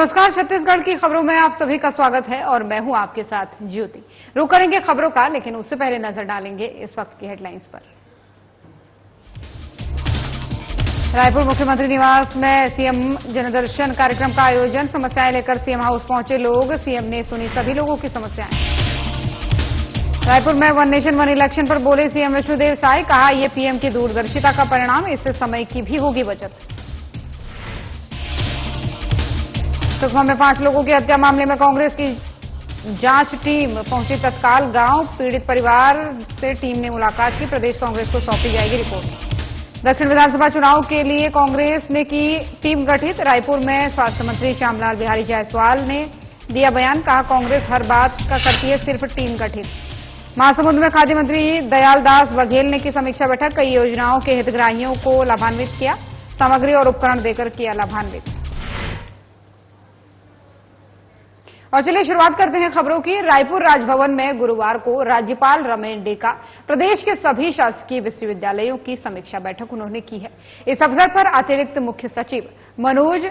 नमस्कार, छत्तीसगढ़ की खबरों में आप सभी का स्वागत है और मैं हूं आपके साथ ज्योति। रुक करेंगे खबरों का, लेकिन उससे पहले नजर डालेंगे इस वक्त की हेडलाइंस पर। रायपुर मुख्यमंत्री निवास में सीएम जनदर्शन कार्यक्रम का आयोजन। समस्याएं लेकर सीएम हाउस पहुंचे लोग। सीएम ने सुनी सभी लोगों की समस्याएं। रायपुर में वन नेशन वन इलेक्शन पर बोले सीएम विष्णुदेव साय। कहा, यह पीएम की दूरदर्शिता का परिणाम, इससे समय की भी होगी बचत। सुकमा में 5 लोगों की हत्या मामले में कांग्रेस की जांच टीम पहुंची तत्काल गांव। पीड़ित परिवार से टीम ने मुलाकात की। प्रदेश कांग्रेस को सौंपी जाएगी रिपोर्ट। दक्षिण विधानसभा चुनाव के लिए कांग्रेस ने की टीम गठित। रायपुर में स्वास्थ्य मंत्री श्यामलाल बिहारी जायसवाल ने दिया बयान। कहा, कांग्रेस हर बात का करती है, सिर्फ टीम गठित। महासमुंद में खाद्य मंत्री दयालदास बघेल ने की समीक्षा बैठक। कई योजनाओं के हितग्राहियों को लाभान्वित किया। सामग्री और उपकरण देकर किया लाभान्वित। और चलिए शुरुआत करते हैं खबरों की। रायपुर राजभवन में गुरुवार को राज्यपाल रमेश डेका प्रदेश के सभी शासकीय विश्वविद्यालयों की समीक्षा बैठक उन्होंने की है। इस अवसर पर अतिरिक्त मुख्य सचिव मनोज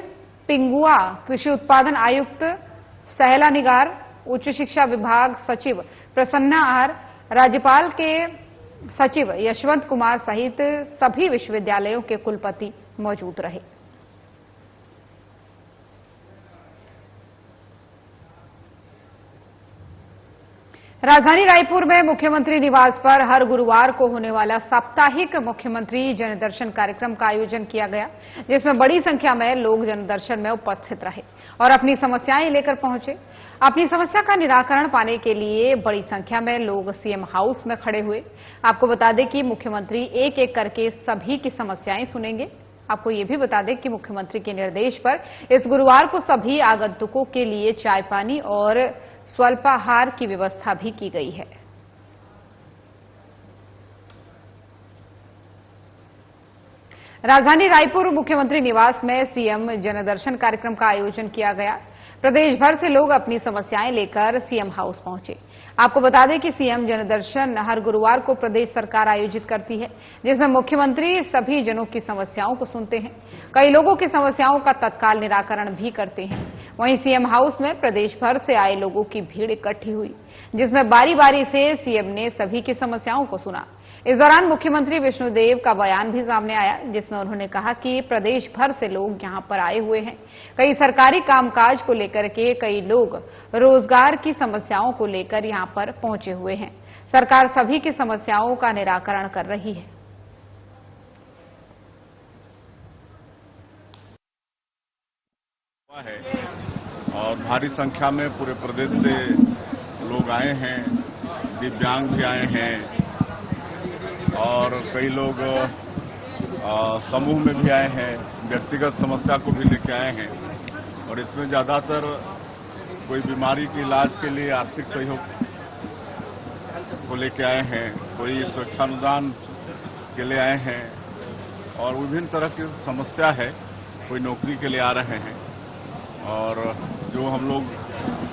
पिंगुआ, कृषि उत्पादन आयुक्त सहला निगार, उच्च शिक्षा विभाग सचिव प्रसन्ना आर, राज्यपाल के सचिव यशवंत कुमार सहित सभी विश्वविद्यालयों के कुलपति मौजूद रहे। राजधानी रायपुर में मुख्यमंत्री निवास पर हर गुरुवार को होने वाला साप्ताहिक मुख्यमंत्री जनदर्शन कार्यक्रम का आयोजन किया गया, जिसमें बड़ी संख्या में लोग जनदर्शन में उपस्थित रहे और अपनी समस्याएं लेकर पहुंचे। अपनी समस्या का निराकरण पाने के लिए बड़ी संख्या में लोग सीएम हाउस में खड़े हुए। आपको बता दें कि मुख्यमंत्री एक एक करके सभी की समस्याएं सुनेंगे। आपको ये भी बता दें कि मुख्यमंत्री के निर्देश पर इस गुरुवार को सभी आगंतुकों के लिए चाय पानी और स्वल्पाहार की व्यवस्था भी की गई है। राजधानी रायपुर मुख्यमंत्री निवास में सीएम जनदर्शन कार्यक्रम का आयोजन किया गया। प्रदेश भर से लोग अपनी समस्याएं लेकर सीएम हाउस पहुंचे। आपको बता दें कि सीएम जनदर्शन हर गुरुवार को प्रदेश सरकार आयोजित करती है, जिसमें मुख्यमंत्री सभी जनों की समस्याओं को सुनते हैं। कई लोगों की समस्याओं का तत्काल निराकरण भी करते हैं। वहीं सीएम हाउस में प्रदेश भर से आए लोगों की भीड़ इकट्ठी हुई, जिसमें बारी बारी से सीएम ने सभी की समस्याओं को सुना। इस दौरान मुख्यमंत्री विष्णुदेव का बयान भी सामने आया, जिसमें उन्होंने कहा कि प्रदेश भर से लोग यहां पर आए हुए हैं। कई सरकारी कामकाज को लेकर के कई लोग रोजगार की समस्याओं को लेकर यहां पर पहुंचे हुए हैं। सरकार सभी की समस्याओं का निराकरण कर रही है। और भारी संख्या में पूरे प्रदेश से लोग आए हैं, दिव्यांग भी आए हैं और कई लोग समूह में भी आए हैं, व्यक्तिगत समस्या को भी लेकर आए हैं। और इसमें ज्यादातर कोई बीमारी के इलाज के लिए आर्थिक सहयोग को लेकर आए हैं, कोई स्वेच्छानुदान के लिए आए हैं और विभिन्न तरह की समस्या है। कोई नौकरी के लिए आ रहे हैं और जो हम लोग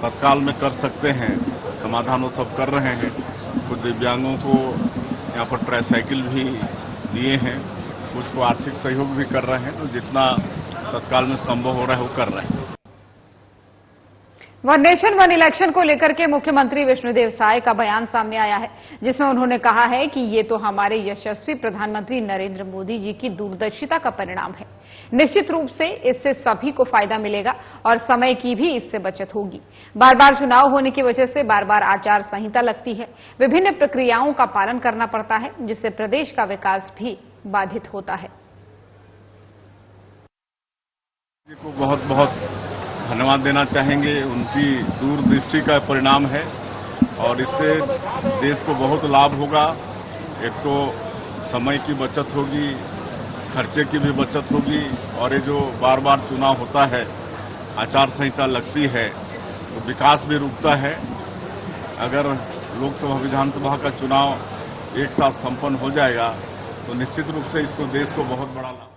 तत्काल में कर सकते हैं समाधान वो सब कर रहे हैं। कुछ दिव्यांगों को यहाँ पर ट्राईसाइकिल भी दिए हैं, कुछ को आर्थिक सहयोग भी कर रहे हैं। तो जितना तत्काल में संभव हो रहा है वो कर रहे हैं। वन नेशन वन इलेक्शन को लेकर के मुख्यमंत्री विष्णुदेव साय का बयान सामने आया है, जिसमें उन्होंने कहा है कि ये तो हमारे यशस्वी प्रधानमंत्री नरेंद्र मोदी जी की दूरदर्शिता का परिणाम है। निश्चित रूप से इससे सभी को फायदा मिलेगा और समय की भी इससे बचत होगी। बार बार चुनाव होने की वजह से बार बार आचार संहिता लगती है, विभिन्न प्रक्रियाओं का पालन करना पड़ता है, जिससे प्रदेश का विकास भी बाधित होता है। को बहुत बहुत धन्यवाद देना चाहेंगे। उनकी दूरदृष्टि का परिणाम है और इससे देश को बहुत लाभ होगा। एक तो समय की बचत होगी, खर्चे की भी बचत होगी और ये जो बार बार चुनाव होता है, आचार संहिता लगती है, तो विकास भी रुकता है। अगर लोकसभा विधानसभा का चुनाव एक साथ संपन्न हो जाएगा तो निश्चित रूप से इसको देश को बहुत बड़ा लाभ।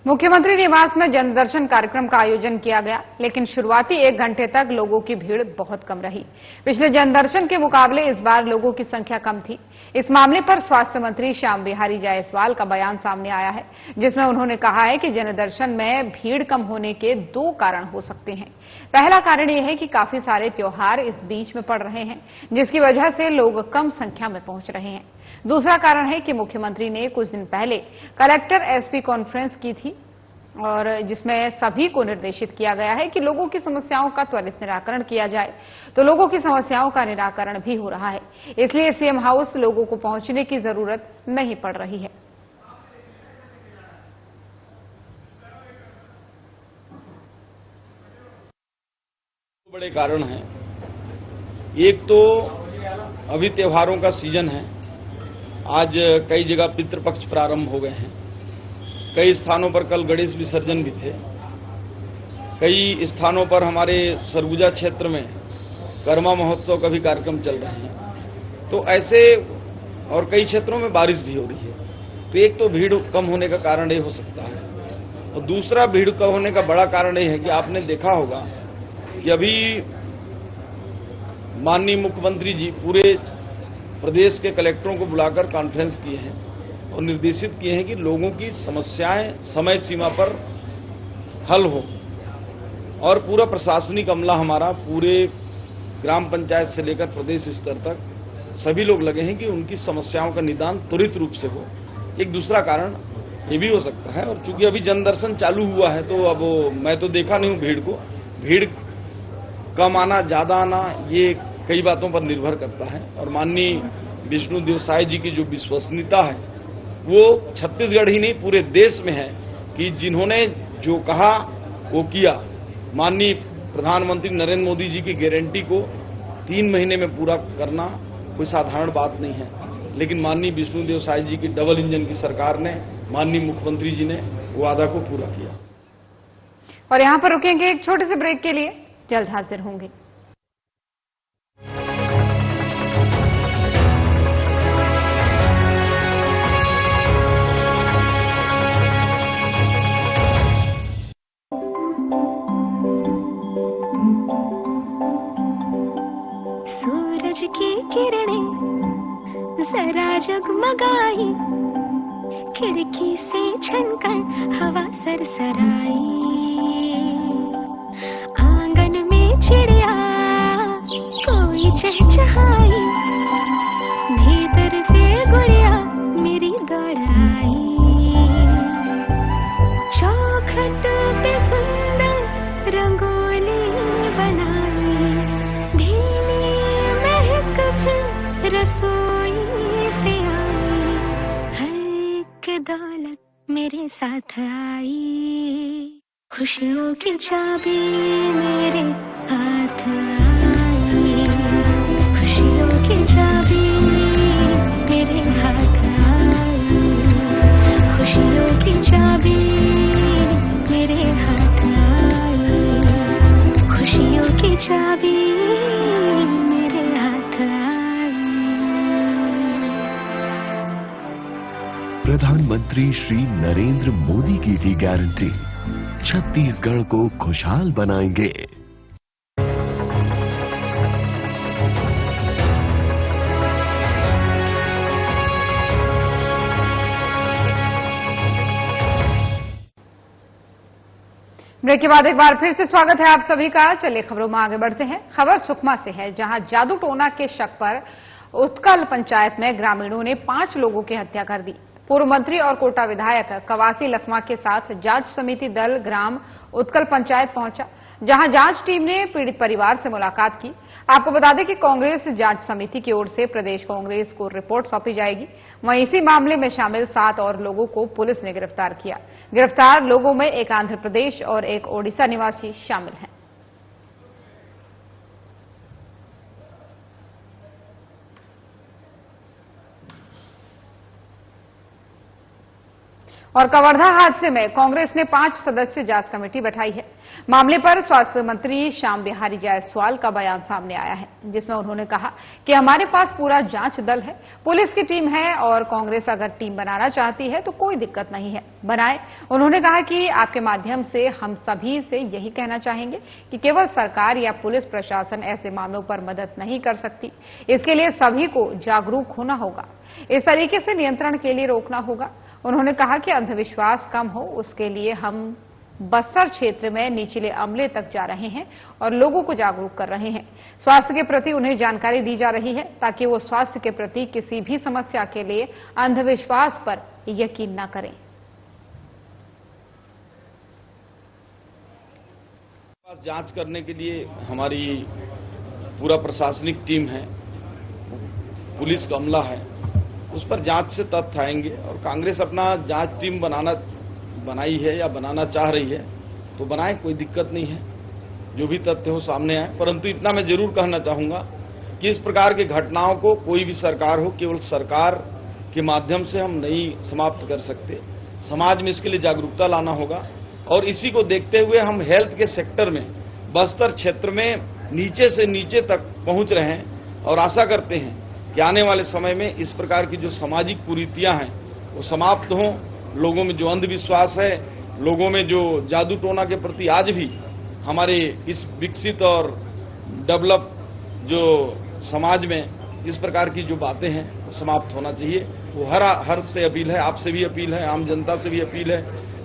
मुख्यमंत्री निवास में जनदर्शन कार्यक्रम का आयोजन किया गया, लेकिन शुरुआती 1 घंटे तक लोगों की भीड़ बहुत कम रही। पिछले जनदर्शन के मुकाबले इस बार लोगों की संख्या कम थी। इस मामले पर स्वास्थ्य मंत्री श्याम बिहारी जायसवाल का बयान सामने आया है, जिसमें उन्होंने कहा है कि जनदर्शन में भीड़ कम होने के 2 कारण हो सकते हैं। पहला कारण यह है कि काफी सारे त्योहार इस बीच में पड़ रहे हैं, जिसकी वजह से लोग कम संख्या में पहुंच रहे हैं। दूसरा कारण है कि मुख्यमंत्री ने कुछ दिन पहले कलेक्टर एसपी कॉन्फ्रेंस की थी और जिसमें सभी को निर्देशित किया गया है कि लोगों की समस्याओं का त्वरित निराकरण किया जाए, तो लोगों की समस्याओं का निराकरण भी हो रहा है। इसलिए सीएम हाउस लोगों को पहुंचने की जरूरत नहीं पड़ रही है। बड़े कारण हैं। एक तो अभी त्योहारों का सीजन है। आज कई जगह पितृपक्ष प्रारंभ हो गए हैं। कई स्थानों पर कल गणेश विसर्जन भी थे। कई स्थानों पर हमारे सरगुजा क्षेत्र में कर्मा महोत्सव का भी कार्यक्रम चल रहे हैं। तो ऐसे और कई क्षेत्रों में बारिश भी हो रही है। तो एक तो भीड़ कम होने का कारण ये हो सकता है, और दूसरा भीड़ कम होने का बड़ा कारण ये है कि आपने देखा होगा कि अभी माननीय मुख्यमंत्री जी पूरे प्रदेश के कलेक्टरों को बुलाकर कॉन्फ्रेंस किए हैं और निर्देशित किए हैं कि लोगों की समस्याएं समय सीमा पर हल हो, और पूरा प्रशासनिक अमला हमारा पूरे ग्राम पंचायत से लेकर प्रदेश स्तर तक सभी लोग लगे हैं कि उनकी समस्याओं का निदान त्वरित रूप से हो। एक दूसरा कारण ये भी हो सकता है, और चूंकि अभी जनदर्शन चालू हुआ है तो अब मैं तो देखा नहीं हूं भीड़ को। भीड़ कम आना ज्यादा आना ये कई बातों पर निर्भर करता है, और माननीय विष्णु देव साय जी की जो विश्वसनीयता है वो छत्तीसगढ़ ही नहीं पूरे देश में है कि जिन्होंने जो कहा वो किया। माननीय प्रधानमंत्री नरेंद्र मोदी जी की गारंटी को 3 महीने में पूरा करना कोई साधारण बात नहीं है, लेकिन माननीय विष्णुदेव साय जी की डबल इंजन की सरकार ने, माननीय मुख्यमंत्री जी ने वादा को पूरा किया। और यहां पर रुकेंगे एक छोटे से ब्रेक के लिए, जल्द हाजिर होंगे। सूरज की किरणें जरा जगमगाई, खिड़की से छनकर हवा सरसराई, आंगन में चिड़िया कोई चहचहाई, भीतर से गुड़िया मेरी दौड़ाई, चौखट पे सुंदर रंगोली बनाई, धीमी महक फिर रसोई से आई, हर एक दौलत मेरे साथ आई, खुशियों की चाबी मेरे हाथ आई, खुशियों की चाबी मेरे हाथ आई, खुशियों की चाबी मेरे हाथ आई, खुशियों की चाबी मेरे हाथ आई। प्रधानमंत्री श्री नरेंद्र मोदी की थी गारंटी, छत्तीसगढ़ को खुशहाल बनाएंगे। ब्रेक के बाद एक बार फिर से स्वागत है आप सभी का। चलिए खबरों में आगे बढ़ते हैं। खबर सुकमा से है, जहां जादू टोना के शक पर उत्कल पंचायत में ग्रामीणों ने 5 लोगों की हत्या कर दी। पूर्व मंत्री और कोटा विधायक कवासी लखमा के साथ जांच समिति दल ग्राम उत्कल पंचायत पहुंचा, जहां जांच टीम ने पीड़ित परिवार से मुलाकात की। आपको बता दें कि कांग्रेस जांच समिति की ओर से प्रदेश कांग्रेस को रिपोर्ट सौंपी जाएगी। वहीं इसी मामले में शामिल 7 और लोगों को पुलिस ने गिरफ्तार किया। गिरफ्तार लोगों में एक आंध्र प्रदेश और एक ओडिशा निवासी शामिल हैं। और कवर्धा हादसे में कांग्रेस ने 5 सदस्यीय जांच कमेटी बैठाई है। मामले पर स्वास्थ्य मंत्री श्याम बिहारी जायसवाल का बयान सामने आया है, जिसमें उन्होंने कहा कि हमारे पास पूरा जांच दल है, पुलिस की टीम है और कांग्रेस अगर टीम बनाना चाहती है तो कोई दिक्कत नहीं है, बनाए। उन्होंने कहा कि आपके माध्यम से हम सभी से यही कहना चाहेंगे कि केवल सरकार या पुलिस प्रशासन ऐसे मामलों पर मदद नहीं कर सकती। इसके लिए सभी को जागरूक होना होगा, इस तरीके से नियंत्रण के लिए रोकना होगा। उन्होंने कहा कि अंधविश्वास कम हो, उसके लिए हम बस्तर क्षेत्र में निचले अमले तक जा रहे हैं और लोगों को जागरूक कर रहे हैं। स्वास्थ्य के प्रति उन्हें जानकारी दी जा रही है ताकि वो स्वास्थ्य के प्रति किसी भी समस्या के लिए अंधविश्वास पर यकीन न करें। जांच करने के लिए हमारी पूरा प्रशासनिक टीम है, पुलिस का अमला है, उस पर जांच से तथ्य आएंगे और कांग्रेस अपना जांच टीम बनाई है या बनाना चाह रही है तो बनाए, कोई दिक्कत नहीं है, जो भी तथ्य हो सामने आए। परंतु इतना मैं जरूर कहना चाहूंगा कि इस प्रकार की घटनाओं को कोई भी सरकार हो, केवल सरकार के माध्यम से हम नहीं समाप्त कर सकते। समाज में इसके लिए जागरूकता लाना होगा और इसी को देखते हुए हम हेल्थ के सेक्टर में बस्तर क्षेत्र में नीचे से नीचे तक पहुंच रहे हैं और आशा करते हैं कि आने वाले समय में इस प्रकार की जो सामाजिक कुरीतियां हैं वो समाप्त हों। लोगों में जो अंधविश्वास है, लोगों में जो जादू टोना के प्रति आज भी हमारे इस विकसित और डेवलप जो समाज में इस प्रकार की जो बातें हैं वो समाप्त होना चाहिए। वो हर से अपील है, आपसे भी अपील है, आम जनता से भी अपील है,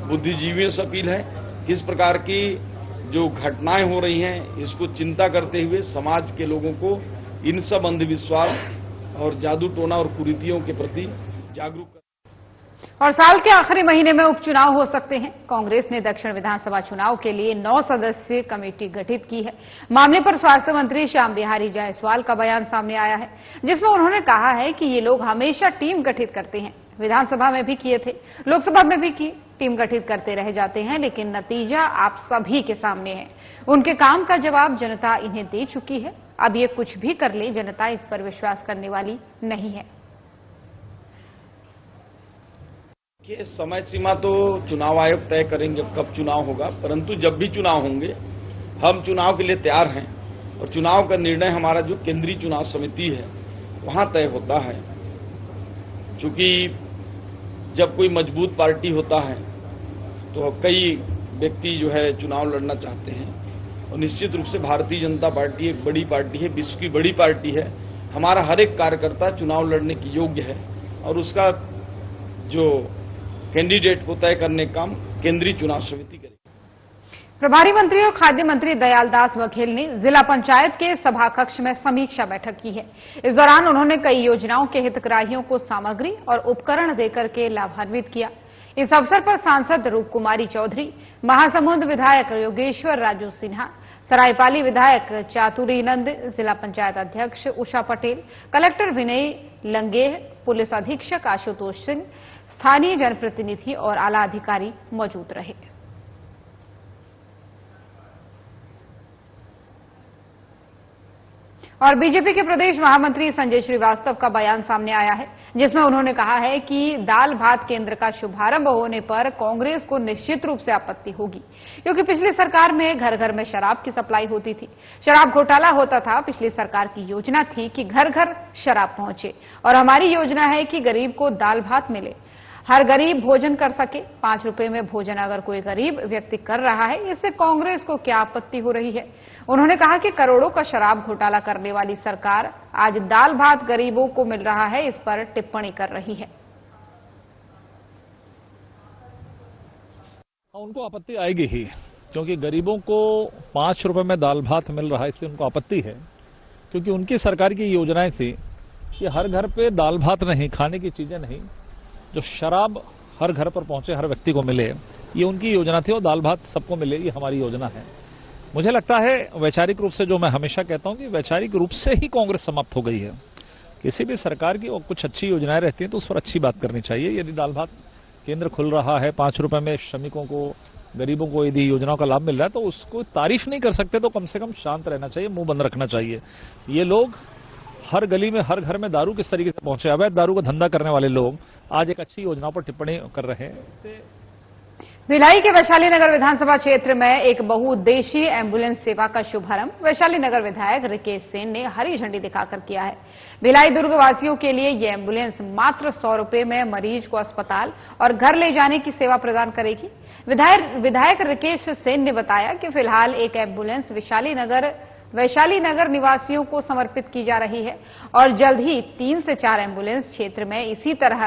बुद्धिजीवियों से अपील है कि इस प्रकार की जो घटनाएं हो रही हैं इसको चिंता करते हुए समाज के लोगों को इन सब अंधविश्वास और जादू टोना और कुरीतियों के प्रति जागरूक कर। और साल के आखिरी महीने में उपचुनाव हो सकते हैं। कांग्रेस ने दक्षिण विधानसभा चुनाव के लिए 9 सदस्यीय कमेटी गठित की है। मामले पर स्वास्थ्य मंत्री श्याम बिहारी जायसवाल का बयान सामने आया है, जिसमें उन्होंने कहा है कि ये लोग हमेशा टीम गठित करते हैं। विधानसभा में भी किए थे, लोकसभा में भी की, टीम गठित करते रह जाते हैं, लेकिन नतीजा आप सभी के सामने है। उनके काम का जवाब जनता इन्हें दे चुकी है। अब ये कुछ भी कर ले, जनता इस पर विश्वास करने वाली नहीं है। कि समय सीमा तो चुनाव आयोग तय करेंगे कब चुनाव होगा, परंतु जब भी चुनाव होंगे हम चुनाव के लिए तैयार हैं और चुनाव का निर्णय हमारा जो केंद्रीय चुनाव समिति है वहां तय होता है। चूंकि जब कोई मजबूत पार्टी होता है तो कई व्यक्ति जो है चुनाव लड़ना चाहते हैं और निश्चित रूप से भारतीय जनता पार्टी एक बड़ी पार्टी है, विश्व की बड़ी पार्टी है। हमारा हर एक कार्यकर्ता चुनाव लड़ने की योग्य है और उसका जो कैंडिडेट को तय करने का काम केंद्रीय चुनाव समिति करेगी। प्रभारी मंत्री और खाद्य मंत्री दयालदास बघेल ने जिला पंचायत के सभा कक्ष में समीक्षा बैठक की है। इस दौरान उन्होंने कई योजनाओं के हितग्राहियों को सामग्री और उपकरण देकर के लाभान्वित किया। इस अवसर पर सांसद रूप कुमारी चौधरी, महासमुंद विधायक योगेश्वर राजू सिन्हा, सरायपाली विधायक चातुरी नंद, जिला पंचायत अध्यक्ष उषा पटेल, कलेक्टर विनय लंगेह, पुलिस अधीक्षक आशुतोष सिंह, स्थानीय जनप्रतिनिधि और आला अधिकारी मौजूद रहे। और बीजेपी के प्रदेश महामंत्री संजय श्रीवास्तव का बयान सामने आया है, जिसमें उन्होंने कहा है कि दाल भात केंद्र का शुभारंभ होने पर कांग्रेस को निश्चित रूप से आपत्ति होगी, क्योंकि पिछली सरकार में घर घर में शराब की सप्लाई होती थी, शराब घोटाला होता था। पिछली सरकार की योजना थी कि घर घर शराब पहुंचे और हमारी योजना है कि गरीब को दाल भात मिले, हर गरीब भोजन कर सके। 5 रुपए में भोजन अगर कोई गरीब व्यक्ति कर रहा है, इससे कांग्रेस को क्या आपत्ति हो रही है। उन्होंने कहा कि करोड़ों का शराब घोटाला करने वाली सरकार आज दाल भात गरीबों को मिल रहा है, इस पर टिप्पणी कर रही है। उनको आपत्ति आएगी ही, क्योंकि गरीबों को 5 रुपए में दाल भात मिल रहा है, इससे उनको आपत्ति है। क्योंकि उनकी सरकार की योजनाएं थी कि हर घर पे दाल भात नहीं, खाने की चीजें नहीं, जो शराब हर घर पर पहुंचे, हर व्यक्ति को मिले, ये उनकी योजना थी और दाल भात सबको मिले, ये हमारी योजना है। मुझे लगता है वैचारिक रूप से, जो मैं हमेशा कहता हूं कि वैचारिक रूप से ही कांग्रेस समाप्त हो गई है। किसी भी सरकार की और कुछ अच्छी योजनाएं रहती हैं तो उस पर अच्छी बात करनी चाहिए। यदि दाल भात केंद्र खुल रहा है, 5 रुपए में श्रमिकों को, गरीबों को यदि योजनाओं का लाभ मिल रहा है तो उसको तारीफ नहीं कर सकते, तो कम से कम शांत रहना चाहिए, मुंह बंद रखना चाहिए। ये लोग हर गली में हर घर में दारू किस तरीके से पहुंचे, अवैध दारू का धंधा करने वाले लोग आज एक अच्छी योजनाओं पर टिप्पणी कर रहे हैं। भिलाई के वैशाली नगर विधानसभा क्षेत्र में एक बहुउद्देशीय एम्बुलेंस सेवा का शुभारंभ वैशाली नगर विधायक रिकेश सेन ने हरी झंडी दिखाकर किया है। भिलाई दुर्ग वासियों के लिए ये एम्बुलेंस मात्र 100 रुपए में मरीज को अस्पताल और घर ले जाने की सेवा प्रदान करेगी। विधायक रिकेश सेन ने बताया कि फिलहाल एक एम्बुलेंस वैशाली नगर निवासियों को समर्पित की जा रही है और जल्द ही 3 से 4 एम्बुलेंस क्षेत्र में इसी तरह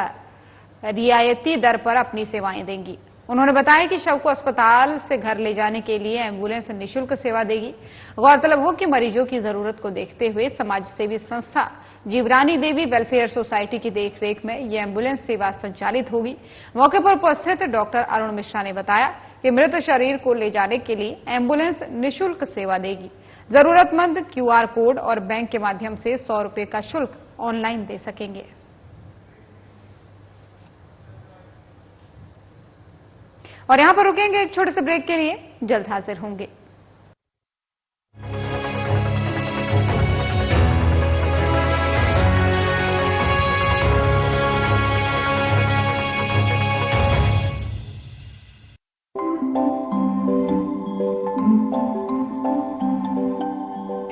रियायती दर पर अपनी सेवाएं देंगी। उन्होंने बताया कि शव को अस्पताल से घर ले जाने के लिए एम्बुलेंस निःशुल्क सेवा देगी। गौरतलब हो कि मरीजों की जरूरत को देखते हुए समाजसेवी संस्था जीवरानी देवी वेलफेयर सोसाइटी की देखरेख में यह एम्बुलेंस सेवा संचालित होगी। मौके पर उपस्थित डॉक्टर अरुण मिश्रा ने बताया कि मृत शरीर को ले जाने के लिए एम्बुलेंस निःशुल्क सेवा देगी। जरूरतमंद QR कोड और बैंक के माध्यम से 100 रुपए का शुल्क ऑनलाइन दे सकेंगे। और यहां पर रुकेंगे एक छोटे से ब्रेक के लिए, जल्द हाजिर होंगे।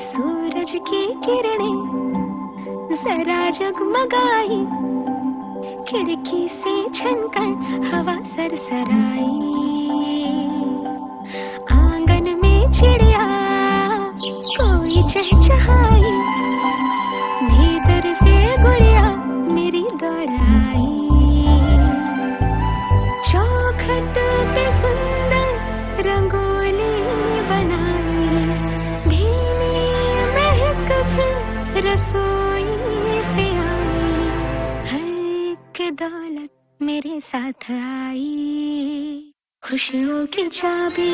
सूरज की किरणें जरा जगमगाई, खिड़की से छनकर हवा सरसराई, आंगन में चिड़िया कोई चहचहाई, भीतर से गुड़िया मेरी दौड़ाई, चौखट पे सुंदर रंगोली बनाई, धीमी महक फिर रसोई से आई, हर दौलत मेरे साथ आई, खुशियों की चाबी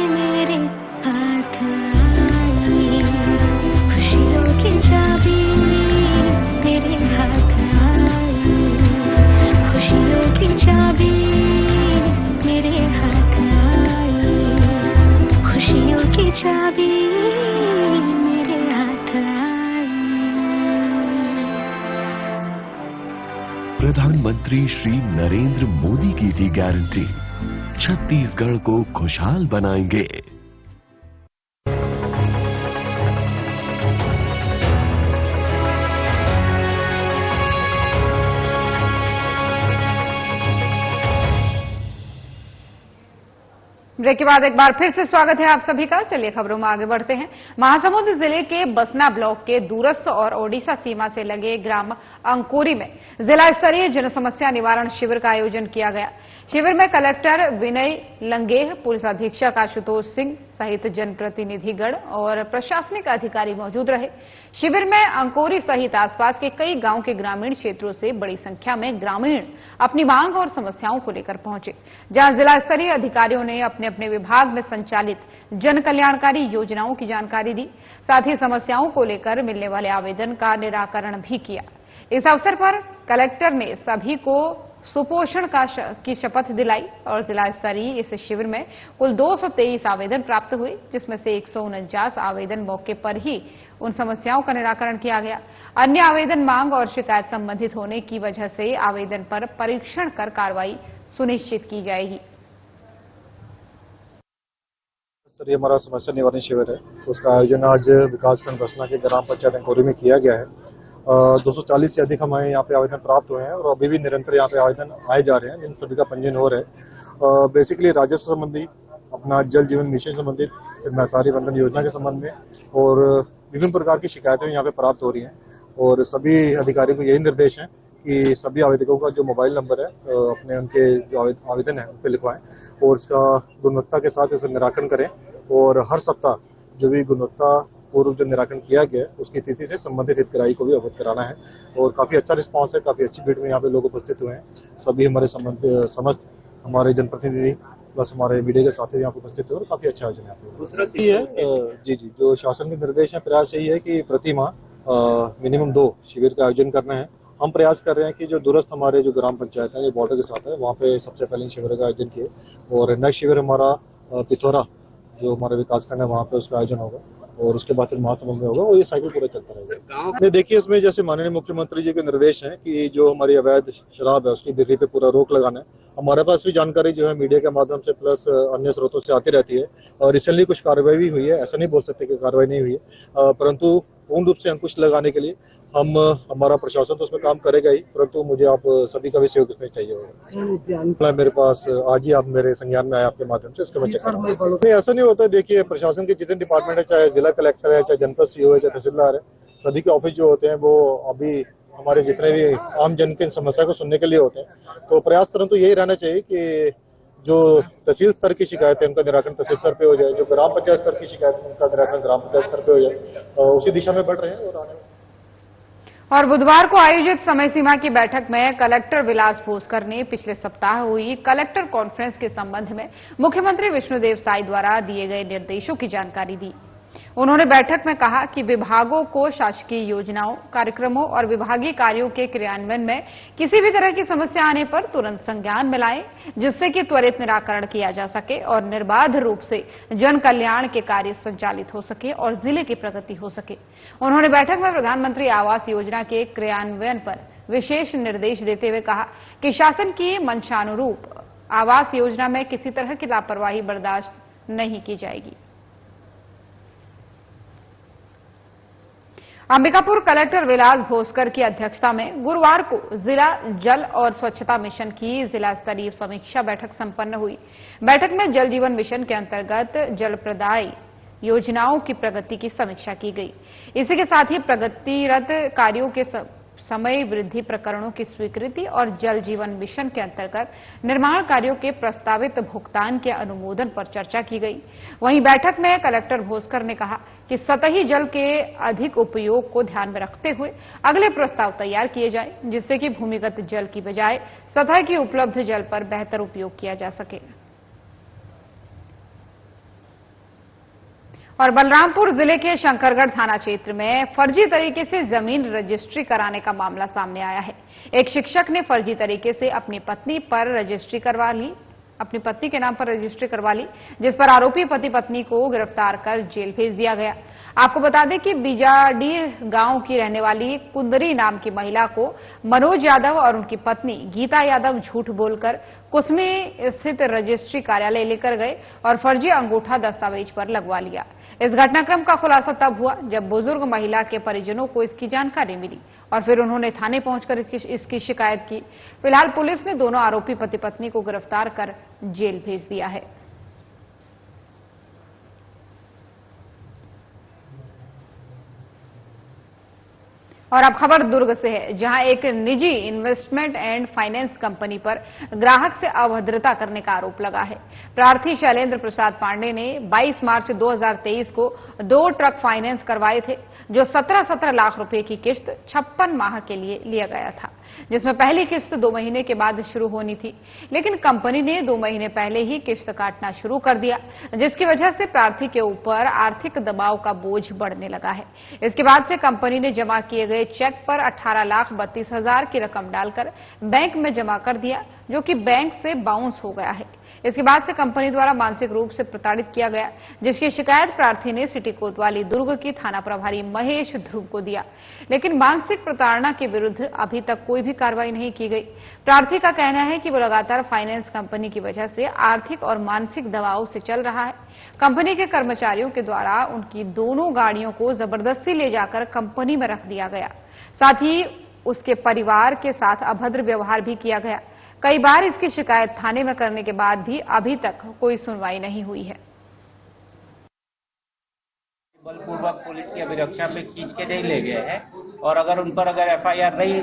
मेरे हाथ आई, खुशियों की चाबी मेरे हाथ आई, खुशियों की चाबी मेरे हाथ आई, खुशियों की चाबी मेरे हाथ आई। प्रधानमंत्री श्री नरेंद्र मोदी की थी गारंटी, छत्तीसगढ़ को खुशहाल बनाएंगे। ब्रेक के बाद एक बार फिर से स्वागत है आप सभी का। चलिए खबरों में आगे बढ़ते हैं। महासमुंद जिले के बसना ब्लॉक के दूरस्थ और ओडिशा सीमा से लगे ग्राम अंकोरी में जिला स्तरीय जन समस्या निवारण शिविर का आयोजन किया गया। शिविर में कलेक्टर विनय लंगेह, पुलिस अधीक्षक आशुतोष सिंह सहित जनप्रतिनिधिगण और प्रशासनिक अधिकारी मौजूद रहे। शिविर में अंकोरी सहित आसपास के कई गांव के ग्रामीण क्षेत्रों से बड़ी संख्या में ग्रामीण अपनी मांग और समस्याओं को लेकर पहुंचे, जहां जिला स्तरीय अधिकारियों ने अपने अपने विभाग में संचालित जन कल्याणकारी योजनाओं की जानकारी दी, साथ ही समस्याओं को लेकर मिलने वाले आवेदन का निराकरण भी किया। इस अवसर पर कलेक्टर ने सभी को सुपोषण की शपथ दिलाई और जिला स्तरीय इस शिविर में कुल 223 आवेदन प्राप्त हुए, जिसमें से 149 आवेदन मौके पर ही उन समस्याओं का निराकरण किया गया। अन्य आवेदन मांग और शिकायत संबंधित होने की वजह से आवेदन पर परीक्षण कर कार्रवाई सुनिश्चित की जाएगी। सर, ये हमारा समस्या निवारण शिविर है, उसका आयोजन आज विकासखंड बसना के ग्राम पंचायत अंकोरी में किया गया है। 240 से अधिक हमें यहाँ पे आवेदन प्राप्त हुए हैं और अभी भी निरंतर यहाँ पे आवेदन आए जा रहे हैं, जिन सभी का पंजीयन हो रहा है। बेसिकली राजस्व संबंधी, अपना जल जीवन मिशन संबंधित, महतारी वंदन योजना के संबंध में और विभिन्न प्रकार की शिकायतें यहाँ पे प्राप्त हो रही हैं। और सभी अधिकारियों को यही निर्देश है कि सभी आवेदकों का जो मोबाइल नंबर है अपने उनके जो आवेदन है उन पर लिखवाएं और इसका गुणवत्ता के साथ इसे निराकरण करें। और हर सप्ताह जो भी गुणवत्ता पूर्व जो निराकरण किया गया है उसकी तिथि से संबंधित हितग्राही को भी अवगत कराना है। और काफी अच्छा रिस्पांस है, काफी अच्छी भीड़ में यहाँ पे लोग उपस्थित हुए हैं। सभी हमारे समस्त हमारे जनप्रतिनिधि प्लस हमारे मीडिया के साथी यहाँ पे उपस्थित हुए और काफी अच्छा आयोजन यहाँ पे। दूसरा यही है जी जो शासन के निर्देश है, प्रयास यही है कि प्रति माह मिनिमम 2 शिविर का आयोजन करना है। हम प्रयास कर रहे हैं कि जो दूरस्थ हमारे जो ग्राम पंचायत है, जो बॉर्डर के साथ है, वहाँ पे सबसे पहले शिविर का आयोजन किए। और नेक्स्ट शिविर हमारा पिथौरा जो हमारे विकासखंड है वहाँ पे उसका आयोजन होगा। और उसके बाद फिर महासभा में होगा और ये साइकिल पूरा चलता रहेगा। नहीं, देखिए इसमें जैसे माननीय मुख्यमंत्री जी के निर्देश हैं कि जो हमारी अवैध शराब है उसकी बिक्री पे पूरा रोक लगाना है। हमारे पास भी जानकारी जो है मीडिया के माध्यम से प्लस अन्य स्रोतों से आती रहती है और रिसेंटली कुछ कार्रवाई भी हुई है। ऐसा नहीं बोल सकते कि कार्रवाई नहीं हुई है, परंतु पूर्ण रूप से अंकुश लगाने के लिए हमारा प्रशासन तो उसमें काम करेगा ही, परंतु मुझे आप सभी का भी सहयोग इसमें चाहिए होगा। मेरे पास आज ही आप मेरे संज्ञान में आए आपके माध्यम से, इसके बच्चे नहीं ऐसा नहीं होता। देखिए प्रशासन के जितने डिपार्टमेंट है, चाहे जिला कलेक्टर है, चाहे जनपद सीओ है, चाहे तहसीलदार है, सभी के ऑफिस जो होते हैं वो अभी हमारे जितने भी आम जन की समस्या को सुनने के लिए होते हैं। तो प्रयास करें तो यही रहना चाहिए कि जो तहसील स्तर की शिकायत है उनका निराकरण तहसील स्तर पे हो जाए, जो ग्राम पंचायत स्तर की शिकायत है उनका निराकरण ग्राम पंचायत स्तर पे हो जाए। उसी दिशा में बढ़ रहे हैं और आने और बुधवार को आयोजित समय सीमा की बैठक में कलेक्टर विलास भोसकर ने पिछले सप्ताह हुई कलेक्टर कॉन्फ्रेंस के संबंध में मुख्यमंत्री विष्णुदेव साई द्वारा दिए गए निर्देशों की जानकारी दी। उन्होंने बैठक में कहा कि विभागों को शासकीय योजनाओं, कार्यक्रमों और विभागीय कार्यों के क्रियान्वयन में किसी भी तरह की समस्या आने पर तुरंत संज्ञान में लाएं, जिससे कि त्वरित निराकरण किया जा सके और निर्बाध रूप से जन कल्याण के कार्य संचालित हो सके और जिले की प्रगति हो सके। उन्होंने बैठक में प्रधानमंत्री आवास योजना के क्रियान्वयन पर विशेष निर्देश देते हुए कहा कि शासन की मंशानुरूप आवास योजना में किसी तरह की लापरवाही बर्दाश्त नहीं की जाएगी। अंबिकापुर कलेक्टर विलास भोसकर की अध्यक्षता में गुरुवार को जिला जल और स्वच्छता मिशन की जिला स्तरीय समीक्षा बैठक संपन्न हुई। बैठक में जल जीवन मिशन के अंतर्गत जल प्रदाय योजनाओं की प्रगति की समीक्षा की गई। इसी के साथ ही प्रगतिरत कार्यों के समय वृद्धि प्रकरणों की स्वीकृति और जल जीवन मिशन के अंतर्गत निर्माण कार्यों के प्रस्तावित भुगतान के अनुमोदन पर चर्चा की गई। वहीं बैठक में कलेक्टर भोसकर ने कहा कि सतही जल के अधिक उपयोग को ध्यान में रखते हुए अगले प्रस्ताव तैयार किए जाए, जिससे कि भूमिगत जल की बजाय सतह की उपलब्ध जल पर बेहतर उपयोग किया जा सके। और बलरामपुर जिले के शंकरगढ़ थाना क्षेत्र में फर्जी तरीके से जमीन रजिस्ट्री कराने का मामला सामने आया है। एक शिक्षक ने फर्जी तरीके से अपनी पत्नी के नाम पर रजिस्ट्री करवा ली, जिस पर आरोपी पति पत्नी को गिरफ्तार कर जेल भेज दिया गया। आपको बता दें कि बीजाडीह गांव की रहने वाली कुंदरी नाम की महिला को मनोज यादव और उनकी पत्नी गीता यादव झूठ बोलकर कुसमी स्थित रजिस्ट्री कार्यालय लेकर गए और फर्जी अंगूठा दस्तावेज पर लगवा लिया। इस घटनाक्रम का खुलासा तब हुआ जब बुजुर्ग महिला के परिजनों को इसकी जानकारी मिली और फिर उन्होंने थाने पहुंचकर इसकी शिकायत की। फिलहाल पुलिस ने दोनों आरोपी पति पत्नी को गिरफ्तार कर जेल भेज दिया है। और अब खबर दुर्ग से है, जहां एक निजी इन्वेस्टमेंट एंड फाइनेंस कंपनी पर ग्राहक से अभद्रता करने का आरोप लगा है। प्रार्थी शैलेंद्र प्रसाद पांडे ने 22 मार्च 2023 को 2 ट्रक फाइनेंस करवाए थे, जो 17-17 लाख रुपए की किस्त 56 माह के लिए लिया गया था, जिसमें पहली किस्त 2 महीने के बाद शुरू होनी थी। लेकिन कंपनी ने 2 महीने पहले ही किस्त काटना शुरू कर दिया, जिसकी वजह से प्रार्थी के ऊपर आर्थिक दबाव का बोझ बढ़ने लगा है। इसके बाद से कंपनी ने जमा किए गए चेक पर 18,32,000 की रकम डालकर बैंक में जमा कर दिया, जो कि बैंक से बाउंस हो गया है। इसके बाद से कंपनी द्वारा मानसिक रूप से प्रताड़ित किया गया, जिसकी शिकायत प्रार्थी ने सिटी कोतवाली दुर्ग की थाना प्रभारी महेश ध्रुव को दिया। लेकिन मानसिक प्रताड़ना के विरुद्ध अभी तक कोई भी कार्रवाई नहीं की गई। प्रार्थी का कहना है कि वो लगातार फाइनेंस कंपनी की वजह से आर्थिक और मानसिक दबाव से चल रहा है। कंपनी के कर्मचारियों के द्वारा उनकी दोनों गाड़ियों को जबरदस्ती ले जाकर कंपनी में रख दिया गया, साथ ही उसके परिवार के साथ अभद्र व्यवहार भी किया गया। कई बार इसकी शिकायत थाने में करने के बाद भी अभी तक कोई सुनवाई नहीं हुई है। बलपूर्वक पुलिस की अभिरक्षा पे खींच के नहीं ले गए हैं और अगर उन पर एफआईआर नहीं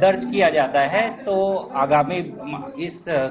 दर्ज किया जाता है तो आगामी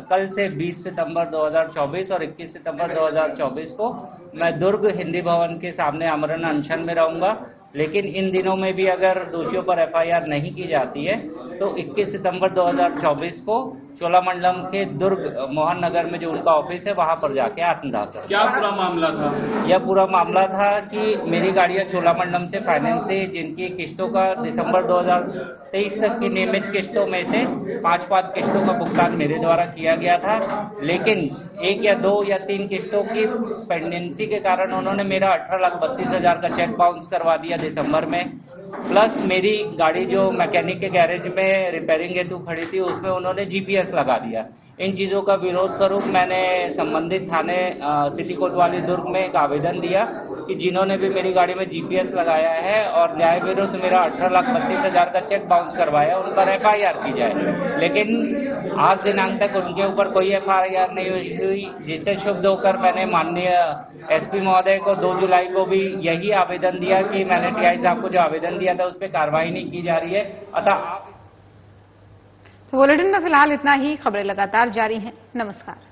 कल से 20 सितंबर 2024 और 21 सितंबर 2024 को मैं दुर्ग हिंदी भवन के सामने आमरण अनशन में रहूंगा। लेकिन इन दिनों में भी अगर दोषियों पर एफआईआर नहीं की जाती है तो 21 सितंबर 2024 को चोलामंडलम के दुर्ग मोहन नगर में जो उनका ऑफिस है वहां पर जाके आत्मदाह कर। क्या पूरा मामला था? यह पूरा मामला था कि मेरी गाड़ियां चोलामंडलम से फाइनेंस थी, जिनकी किस्तों का दिसंबर 2023 तक की नियमित किस्तों में से 5 किस्तों का भुगतान मेरे द्वारा किया गया था, लेकिन 1 या 2 या 3 किस्तों की पेंडेंसी के कारण उन्होंने मेरा 18,32,000 का चेक बाउंस करवा दिया दिसंबर में। प्लस मेरी गाड़ी जो मैकेनिक के गैरेज में रिपेयरिंग हेतु खड़ी थी उसमें उन्होंने जीपीएस लगा दिया। इन चीजों का विरोध स्वरूप मैंने संबंधित थाने सिटी कोतवाली दुर्ग में एक आवेदन दिया कि जिन्होंने भी मेरी गाड़ी में जीपीएस लगाया है और न्याय विरुद्ध मेरा 18,32,000 का चेक बाउंस करवाया उन पर एफआईआर की जाए, लेकिन आज दिनांक तक उनके ऊपर कोई एफआईआर नहीं हुई, जिससे क्षुब्ध होकर मैंने माननीय एसपी महोदय को 2 जुलाई को भी यही आवेदन दिया कि मैंने टीआई साहब को जो आवेदन दिया था उस पर कार्रवाई नहीं की जा रही है। अतः तो बुलेटिन में फिलहाल इतना ही। खबरें लगातार जारी हैं। नमस्कार।